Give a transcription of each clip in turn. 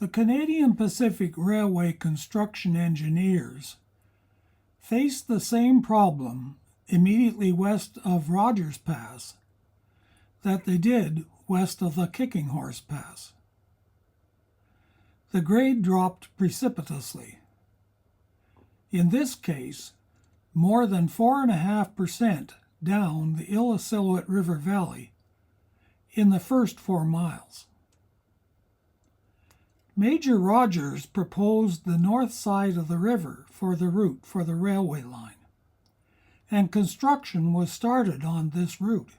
The Canadian Pacific Railway construction engineers faced the same problem immediately west of Rogers Pass that they did west of the Kicking Horse Pass. The grade dropped precipitously. In this case, more than 4.5% down the Illecillewaet River Valley in the first 4 miles. Major Rogers proposed the north side of the river for the route for the railway line, and construction was started on this route.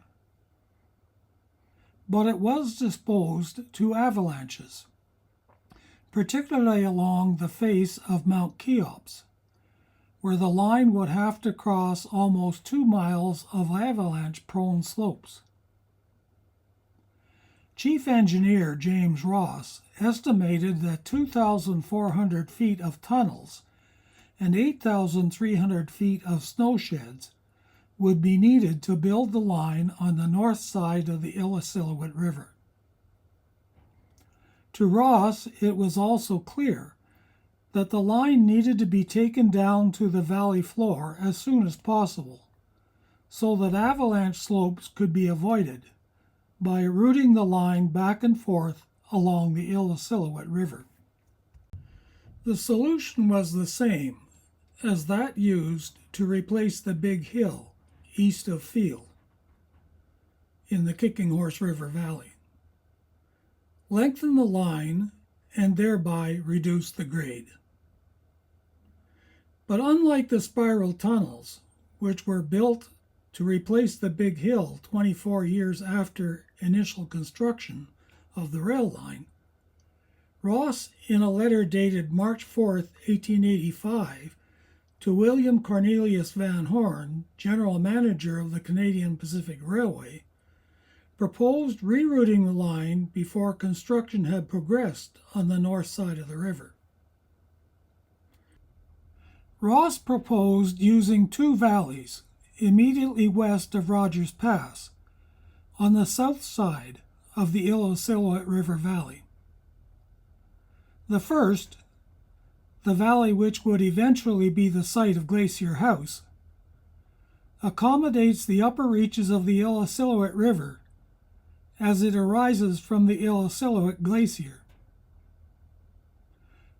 But it was disposed to avalanches, particularly along the face of Mount Cheops, where the line would have to cross almost 2 miles of avalanche-prone slopes. Chief Engineer James Ross estimated that 2,400 feet of tunnels and 8,300 feet of snow sheds would be needed to build the line on the north side of the Illecillewaet River. To Ross, it was also clear that the line needed to be taken down to the valley floor as soon as possible, so that avalanche slopes could be avoided by routing the line back and forth along the Illecillewaet River. The solution was the same as that used to replace the Big Hill east of Field in the Kicking Horse River Valley. Lengthen the line and thereby reduce the grade. But unlike the spiral tunnels, which were built to replace the Big Hill 24 years after initial construction of the rail line, Ross, in a letter dated March 4, 1885, to William Cornelius Van Horn, General Manager of the Canadian Pacific Railway, proposed rerouting the line before construction had progressed on the north side of the river. Ross proposed using 2 valleys immediately west of Rogers Pass on the south side of the Illecillewaet River Valley. The first, the valley which would eventually be the site of Glacier House, accommodates the upper reaches of the Illecillewaet River as it arises from the Illecillewaet Glacier.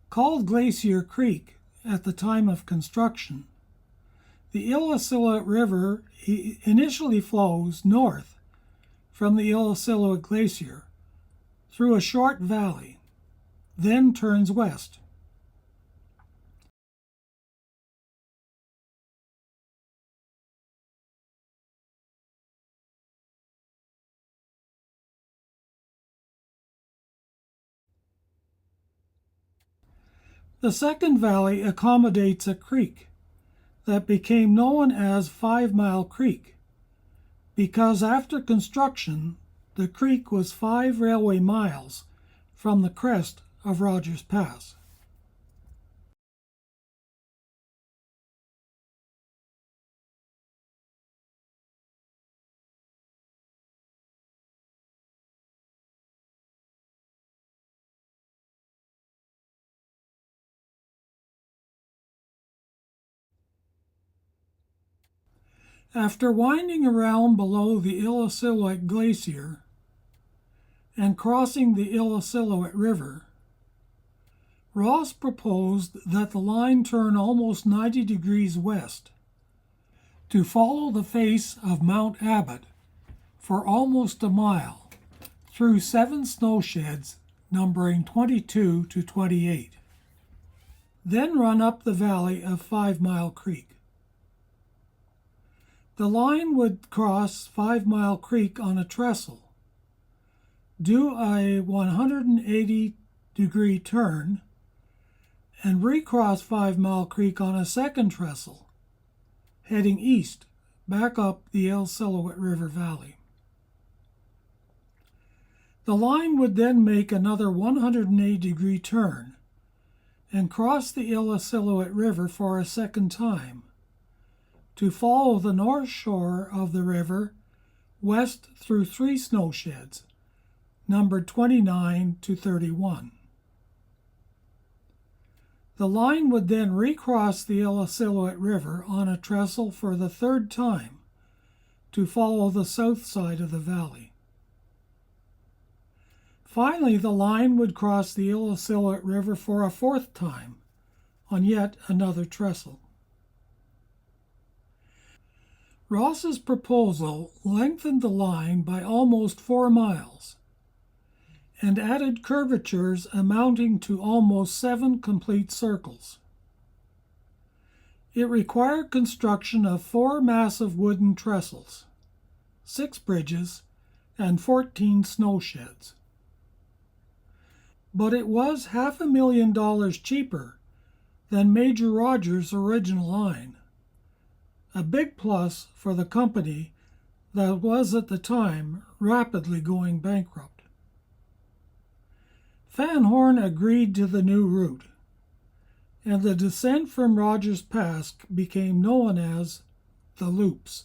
Called Glacier Creek at the time of construction, the Illecillewaet River initially flows north from the Illecillewaet Glacier through a short valley, then turns west. The second valley accommodates a creek that became known as 5 Mile Creek, because after construction, the creek was 5 railway miles from the crest of Rogers Pass. After winding around below the Illecillewaet Glacier and crossing the Illecillewaet River, Ross proposed that the line turn almost 90 degrees west to follow the face of Mount Abbott for almost a mile through 7 snow sheds numbering 22 to 28, then run up the valley of 5 Mile Creek. The line would cross 5 Mile Creek on a trestle, do a 180-degree turn, and recross 5 Mile Creek on a second trestle, heading east back up the Illecillewaet River Valley. The line would then make another 180-degree turn and cross the Illecillewaet River for a second time, to follow the north shore of the river west through 3 snow sheds, numbered 29 to 31. The line would then recross the Illecillewaet River on a trestle for the third time to follow the south side of the valley. Finally, the line would cross the Illecillewaet River for a fourth time on yet another trestle. Ross's proposal lengthened the line by almost 4 miles and added curvatures amounting to almost 7 complete circles. It required construction of 4 massive wooden trestles, 6 bridges, and 14 snow sheds. But it was $500,000 cheaper than Major Rogers' original line, a big plus for the company that was at the time rapidly going bankrupt. Van Horn agreed to the new route, and the descent from Rogers Pass became known as the Loops.